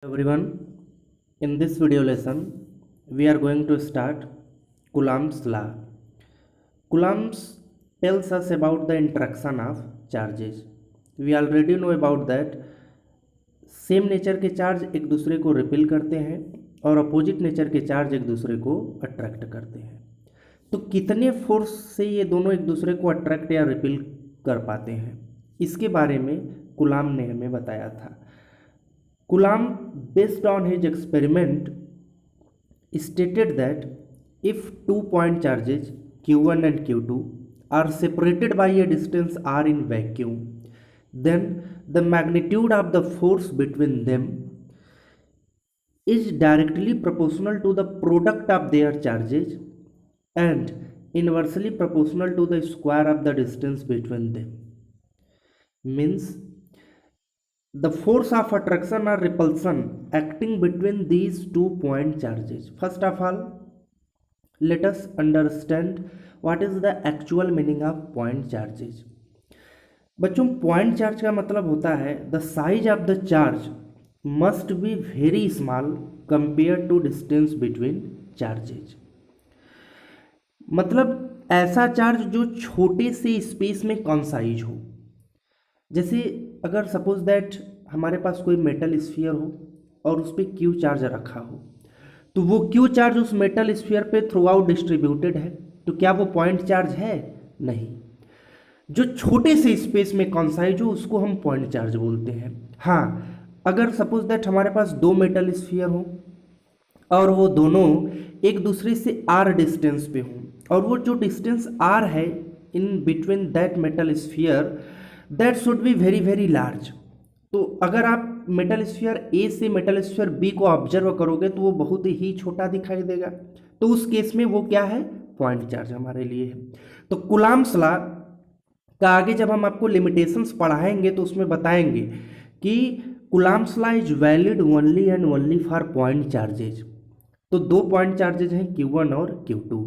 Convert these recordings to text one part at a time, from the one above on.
Everyone, in this video lesson we are going to start Coulomb's law. Coulomb's tells us about the interaction of charges. We already know about that same nature के charge एक दूसरे को repel करते हैं और opposite nature के charge एक दूसरे को अट्रैक्ट करते हैं। तो कितने फोर्स से ये दोनों एक दूसरे को अट्रैक्ट या रिपेल कर पाते हैं, इसके बारे में कूलाम्ब ने हमें बताया था। Coulomb, based on his experiment, stated that if 2 point charges q1 and q2 are separated by a distance r in vacuum, then the magnitude of the force between them is directly proportional to the product of their charges and inversely proportional to the square of the distance between them. Means the force of attraction or repulsion acting between these 2 point charges. First of all, let us understand what is the actual meaning of point charges. बच्चों, point charge का मतलब होता है the size of the charge must be very small compare to distance between charges. मतलब ऐसा charge जो छोटे से स्पेस में कॉन्साइज हो। जैसे अगर सपोज दैट हमारे पास कोई मेटल स्फीयर हो और उस पर क्यू चार्ज रखा हो, तो वो क्यू चार्ज उस मेटल स्फीयर पे थ्रू आउट डिस्ट्रीब्यूटेड है, तो क्या वो पॉइंट चार्ज है? नहीं। जो छोटे से स्पेस में कॉन्साइज हो उसको हम पॉइंट चार्ज बोलते हैं। हाँ, अगर सपोज दैट हमारे पास दो मेटल स्फीयर हो और वो दोनों एक दूसरे से आर डिस्टेंस पे हों और वो जो डिस्टेंस आर है in between that metal sphere that should be very very large. तो अगर आप मेटल स्फीयर ए से मेटल स्फीयर बी को ऑब्जर्व करोगे तो वो बहुत ही छोटा दिखाई देगा, तो उस केस में वो क्या है? पॉइंट चार्ज हमारे लिए है। तो कूलाम्ब्स लॉ का आगे जब हम आपको लिमिटेशंस पढ़ाएंगे तो उसमें बताएंगे कि Coulomb's law is valid only and only for point charges. तो दो पॉइंट चार्जेज हैं Q1 और Q2।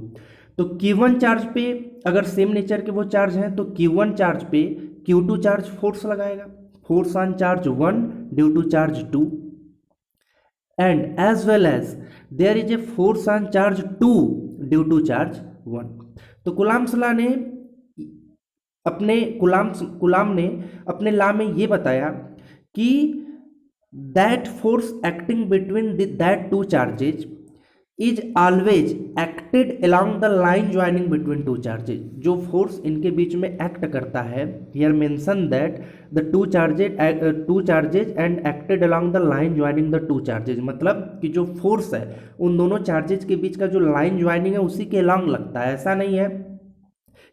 तो Q1 चार्ज पे अगर सेम नेचर के वो चार्ज हैं तो Q1 चार्ज पे Q2 चार्ज फोर्स लगाएगा, force on charge 1 due to charge 2 and as well as there is a force on charge 2 due to charge 1। तो कूलाम्ब्स लॉ ने कूलाम्ब ने अपने लॉ में ये बताया कि that force acting between that to charges is always acted along the line joining between two charges. जो force इनके बीच में एक्ट करता है, here mention that the two charges and acted along the line joining the two charges. मतलब कि जो force है उन दोनों चार्जेज के बीच का जो लाइन ज्वाइनिंग है उसी के अलोंग लगता है। ऐसा नहीं है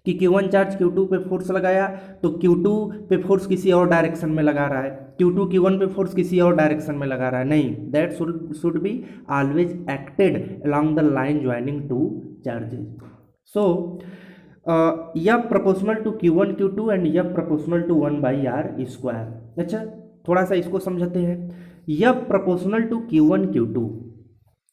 कि Q1 चार्ज Q2 पे फोर्स लगाया तो Q2 पे फोर्स किसी और डायरेक्शन में लगा रहा है, Q2 Q1 पे फोर्स किसी और डायरेक्शन में लगा रहा है। नहीं, that should be always acted along the line joining two charges. So यह proportional to Q1 Q2 and यह प्रोपोर्शनल टू 1/r²। अच्छा, थोड़ा सा इसको समझते हैं। यह proportional to Q1 Q2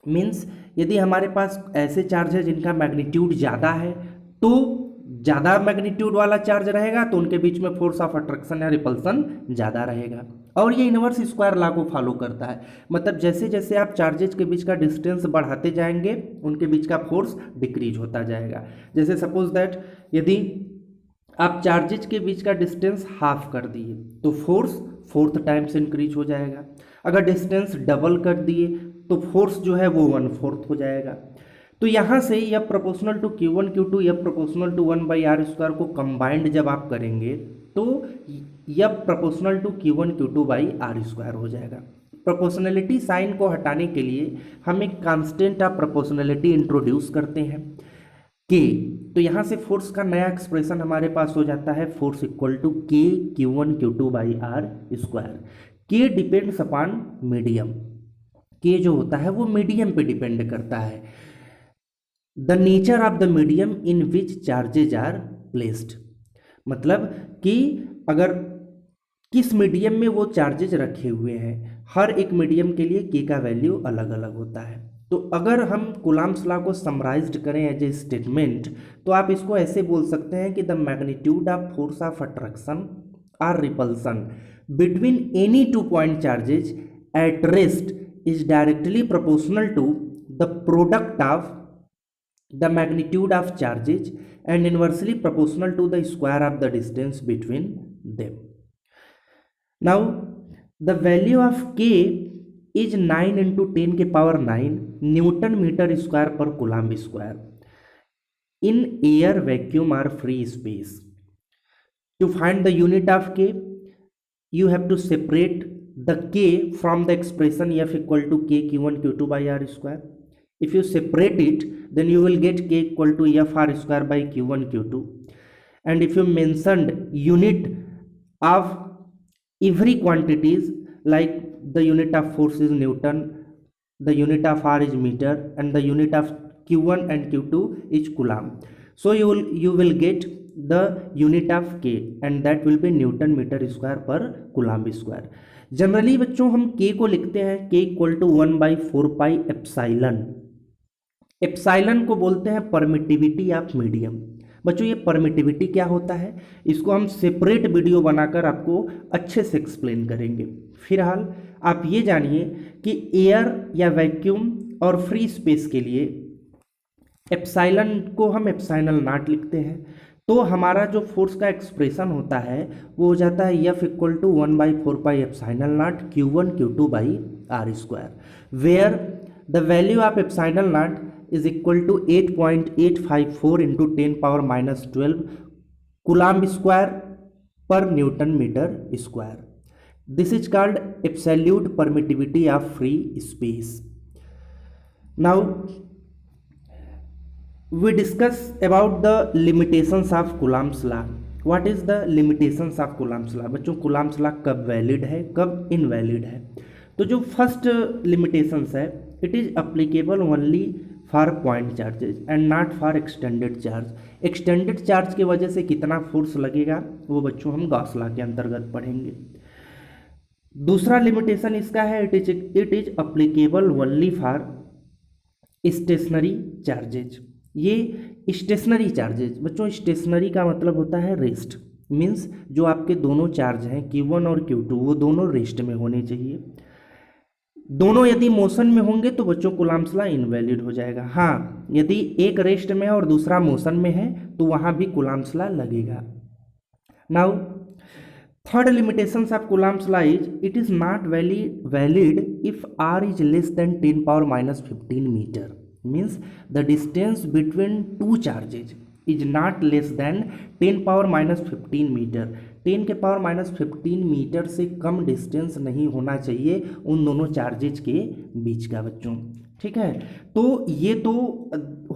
means यदि हमारे पास ऐसे चार्ज है जिनका मैग्नीट्यूड ज़्यादा है तो ज़्यादा मैग्नीट्यूड वाला चार्ज रहेगा तो उनके बीच में फोर्स ऑफ अट्रैक्शन या रिपल्सन ज़्यादा रहेगा। और ये इनवर्स स्क्वायर लॉ को फॉलो करता है। मतलब जैसे जैसे आप चार्जेज के बीच का डिस्टेंस बढ़ाते जाएंगे उनके बीच का फोर्स डिक्रीज होता जाएगा। जैसे सपोज दैट यदि आप चार्जेज के बीच का डिस्टेंस हाफ कर दिए तो फोर्स 4th टाइम्स इंक्रीज हो जाएगा। अगर डिस्टेंस डबल कर दिए तो फोर्स जो है वो 1/4 हो जाएगा। तो यहाँ से यह प्रोपोर्शनल टू Q1 Q2 यह प्रोपोर्शनल टू 1/r² को कंबाइंड जब आप करेंगे तो यह प्रोपोर्शनल टू Q1 Q2/r² हो जाएगा। प्रोपोर्शनलिटी साइन को हटाने के लिए हम एक कांस्टेंट ऑफ प्रोपोर्शनलिटी इंट्रोड्यूस करते हैं K। तो यहाँ से फोर्स का नया एक्सप्रेशन हमारे पास हो जाता है force equal to K Q1 Q2/r²। K depends upon medium. K जो होता है वो मीडियम पे डिपेंड करता है। The nature of the medium in which charges are placed. मतलब कि अगर किस मीडियम में वो चार्जेज रखे हुए हैं, हर एक मीडियम के लिए K का वैल्यू अलग अलग होता है। तो अगर हम कूलाम्ब्स लॉ को समराइज्ड करें एज ए स्टेटमेंट तो आप इसको ऐसे बोल सकते हैं कि the magnitude of force of attraction और repulsion between any 2 point charges at rest is directly proportional to the product of the magnitude of charges and inversely proportional to the square of the distance between them. Now the value of k is 9 into 10 के power 9 Newton metre square पर coulomb square in air, vacuum or free space. To find the unit of k, you have to separate the k from the expression f equal to k q1 q2 by r square. If you separate it, then you will get k equal to f r square by q1 q2. And if you mentioned unit of every quantities, like the unit of force is Newton, the unit of r is meter, and the unit of q1 and q2 is coulomb. So you will get the unit of k and that will be newton metre square पर coulomb square. Generally बच्चों हम k को लिखते हैं k equal to 1/4 pi epsilon. Epsilon को बोलते हैं permittivity of medium. बच्चों ये परमिटिविटी क्या होता है इसको हम सेपरेट वीडियो बनाकर आपको अच्छे से एक्सप्लेन करेंगे. फिलहाल आप ये जानिए कि एयर या वैक्यूम और फ्री स्पेस के लिए एप्साइलन को हम एप्साइनल नॉट लिखते हैं. तो हमारा जो फोर्स का एक्सप्रेशन होता है वो हो जाता है F equal to 1/4 pi epsilon nought q1 q2 by r square, where the value of epsilon nought is equal to 8.854 into 10 power minus 12 coulomb square per Newton meter square. This is called absolute permittivity of free space. Now we discuss about the limitations of Coulomb's law. What is the limitations of Coulomb's law? बच्चों Coulomb's law कब valid है कब invalid है. तो जो first limitations है, it is applicable only for point charges and not for extended charge. Extended charge की वजह से कितना फोर्स लगेगा वो बच्चों हम गॉस लॉ के अंतर्गत पढ़ेंगे. दूसरा लिमिटेशन इसका है it is applicable only for stationary charges. ये स्टेशनरी चार्जेज बच्चों, स्टेशनरी का मतलब होता है रेस्ट, मीन्स जो आपके दोनों चार्ज हैं Q1 और Q2 वो दोनों रेस्ट में होने चाहिए. दोनों यदि मोशन में होंगे तो बच्चों कूलम्ब्स लॉ इनवैलिड हो जाएगा. हाँ, यदि एक रेस्ट में है और दूसरा मोशन में है तो वहाँ भी कूलम्ब्स लॉ लगेगा. Now third limitations of Coulomb's law is it is not valid if r is less than 10 power minus 15 metre. Means the distance between two charges is not less than 10 power minus 15 metre. 10 के power minus 15 metre से कम distance नहीं होना चाहिए उन दोनों charges के बीच का बच्चों. ठीक है, तो ये तो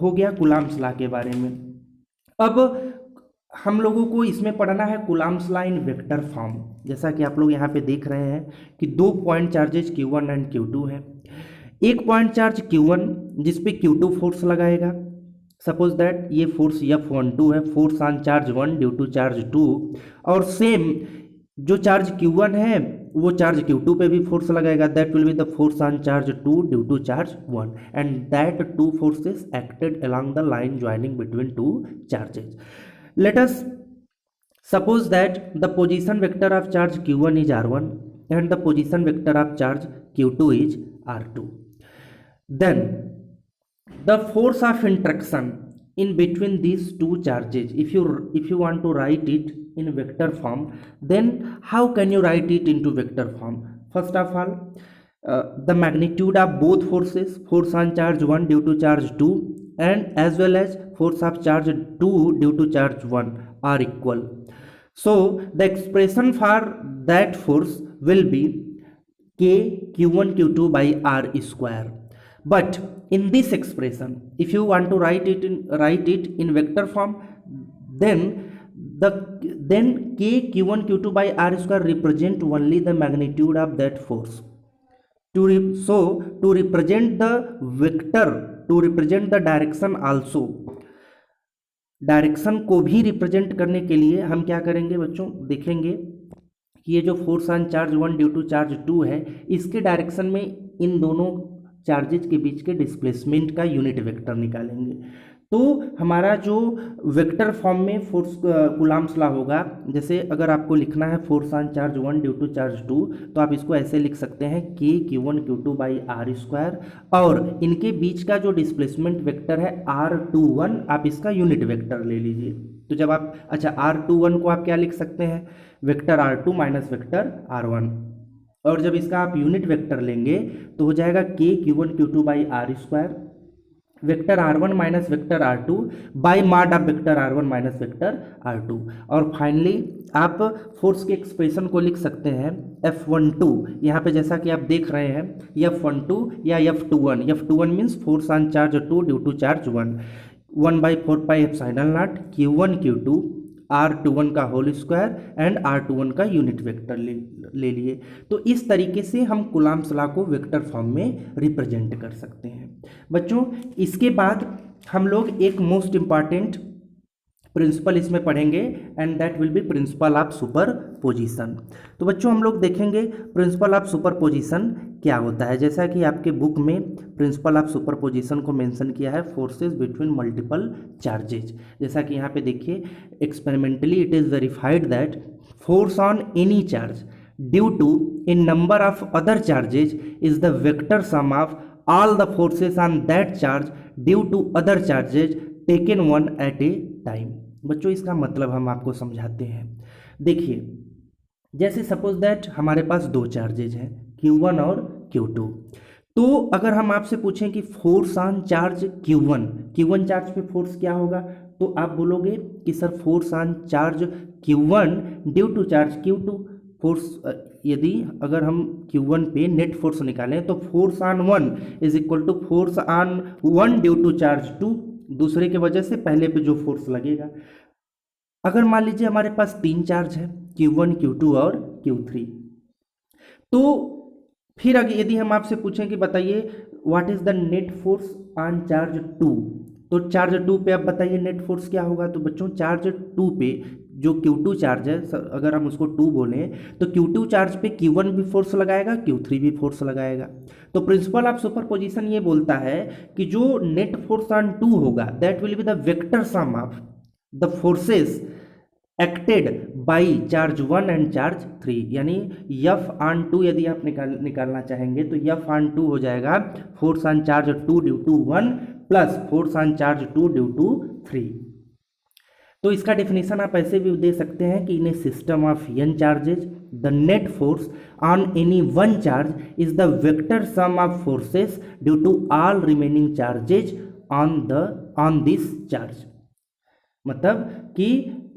हो गया कूलम्ब्स लॉ के बारे में. अब हम लोगों को इसमें पढ़ना है Coulomb's law in vector form. जैसा कि आप लोग यहाँ पे देख रहे हैं कि दो point charges Q1 and Q2 है. एक पॉइंट चार्ज Q1 जिसपे Q2 फोर्स लगाएगा. सपोज दैट ये फोर्स F12 है, force on charge 1 due to charge 2. और सेम जो चार्ज Q1 है वो चार्ज Q2 पे भी फोर्स लगाएगा. That will be the force on charge 2 due to charge 1 and that two forces acted along the line joining between two charges. Let us suppose that the position vector of charge Q1 is R1 and the position vector of charge Q2 is R2. Then the force of interaction in between these two charges, if you want to write it in vector form, then how can you write it into vector form? First of all, the magnitude of both forces, force on charge 1 due to charge 2 and as well as force of charge 2 due to charge 1 are equal. So the expression for that force will be k Q1 Q2 by R square. But in this expression, if you want to write it in vector form, then k Q1 Q2 by R square represent only the magnitude of that force. To represent the vector, to represent the direction also, direction को भी represent करने के लिए हम क्या करेंगे बच्चों, देखेंगे कि ये जो force on charge 1 due to charge 2 है इसके डायरेक्शन में इन दोनों चार्जेज के बीच के डिस्प्लेसमेंट का यूनिट वेक्टर निकालेंगे. तो हमारा जो वेक्टर फॉर्म में फोर्स कूलम्ब्स लॉ होगा, जैसे अगर आपको लिखना है force on charge 1 due to charge 2, तो आप इसको ऐसे लिख सकते हैं k q1 q2 by r square, और इनके बीच का जो डिस्प्लेसमेंट वेक्टर है r21, आप इसका यूनिट वेक्टर ले लीजिए। तो जब आप r21 को आप क्या लिख सकते हैं, vector r2 minus vector r1, और जब इसका आप यूनिट वेक्टर लेंगे तो हो जाएगा k q1 q2 by r square, vector r1 minus vector r2 by mod of vector r1 minus vector r2, और फाइनली आप फोर्स के एक्सप्रेशन को लिख सकते हैं F12, यहाँ पे जैसा कि आप देख रहे हैं F12 या F21, F21 means force on charge 2 due to charge 1/4 pi epsilon not Q1 Q2 R21 का होल स्क्वायर एंड R21 का यूनिट वेक्टर ले लिए। तो इस तरीके से हम कूलम्ब्स लॉ को वेक्टर फॉर्म में रिप्रेजेंट कर सकते हैं। बच्चों, इसके बाद हम लोग एक मोस्ट इम्पॉर्टेंट प्रिंसिपल इसमें पढ़ेंगे and that will B principal of superposition. तो बच्चों हम लोग देखेंगे प्रिंसिपल ऑफ सुपरपोजिशन क्या होता है। जैसा कि आपके बुक में प्रिंसिपल ऑफ सुपरपोजिशन को मेंशन किया है, फोर्सेस बिटवीन मल्टीपल चार्जेज। जैसा कि यहाँ पे देखिए, experimentally it is verified that force on any charge due to n number of other charges is the vector sum of all the forces on that charge due to other charges taken one at a time। बच्चों, इसका मतलब हम आपको समझाते हैं। देखिए, जैसे suppose that हमारे पास दो चार्जेज हैं Q1 और Q2, तो अगर हम आपसे पूछें कि force on charge Q1 charge पे फोर्स क्या होगा, तो आप बोलोगे कि sir force on charge Q1 due to charge Q2। Force यदि अगर हम Q1 पे नेट फोर्स निकालें तो force on 1 is equal to force on 1 due to charge 2, दूसरे के वजह से पहले पे जो फोर्स लगेगा। अगर मान लीजिए हमारे पास तीन चार्ज है Q1 Q2 और Q3, तो फिर अगर यदि हम आपसे पूछें कि बताइए what is the net force on charge 2, तो चार्ज 2 पे आप बताइए नेट फोर्स क्या होगा। तो बच्चों, चार्ज 2 पे जो Q2 चार्ज है, अगर हम उसको 2 बोलें तो Q2 चार्ज पे Q1 भी फोर्स लगाएगा, Q3 भी फोर्स लगाएगा। तो प्रिंसिपल ऑफ सुपरपोजिशन ये बोलता है कि जो नेट फोर्स ऑन 2 होगा that will be the vector sum of the forces acted by charge 1 and charge 3, यानी F ऑन 2 यदि आप निकालना चाहेंगे तो F ऑन 2 हो जाएगा force on charge 2 due to 1 plus force on charge 2 due to 3। तो इसका डेफिनेशन आप ऐसे भी दे सकते हैं कि in a system of n charges the net force on any one charge is the vector sum of forces due to all remaining charges on this charge. मतलब कि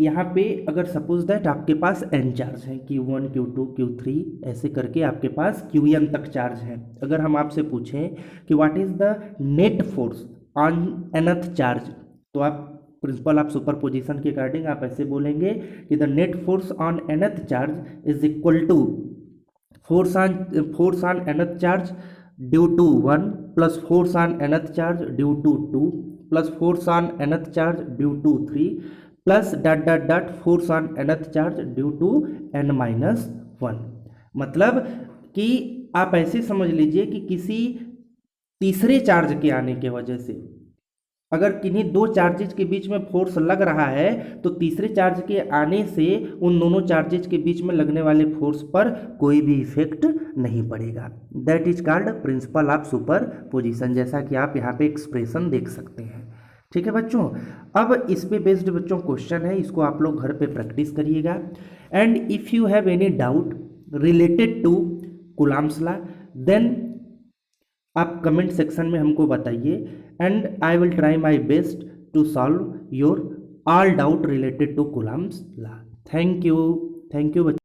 यहाँ पे अगर सपोज दैट आपके पास n चार्ज हैं, Q1 Q2 Q3 ऐसे करके आपके पास Qn तक चार्ज हैं। अगर हम आपसे पूछें कि what is the net force on nth charge, तो आप प्रिंसिपल ऑफ सुपरपोजिशन के अकॉर्डिंग आप ऐसे बोलेंगे कि the net force on nth charge is equal to force on nth charge due to 1 plus force on nth charge due to 2 plus force on nth charge due to 3 plus dot dot dot force on nth charge due to n-1। मतलब कि आप ऐसे समझ लीजिए कि किसी तीसरे charge के आने के वजह से अगर किन्हीं दो चार्जेज के बीच में फोर्स लग रहा है तो तीसरे चार्ज के आने से उन दोनों चार्जेज के बीच में लगने वाले फोर्स पर कोई भी इफेक्ट नहीं पड़ेगा। That is called principal of superposition, जैसा कि आप यहाँ पे एक्सप्रेशन देख सकते हैं। ठीक है बच्चों, अब इस पे बेस्ड बच्चों क्वेश्चन है, इसको आप लोग घर पे प्रैक्टिस करिएगा। And if you have any doubt related to Coulomb's law then आप कमेंट सेक्शन में हमको बताइए and I will try my best to solve your all doubt related to Coulomb's law. Thank you बच्चों।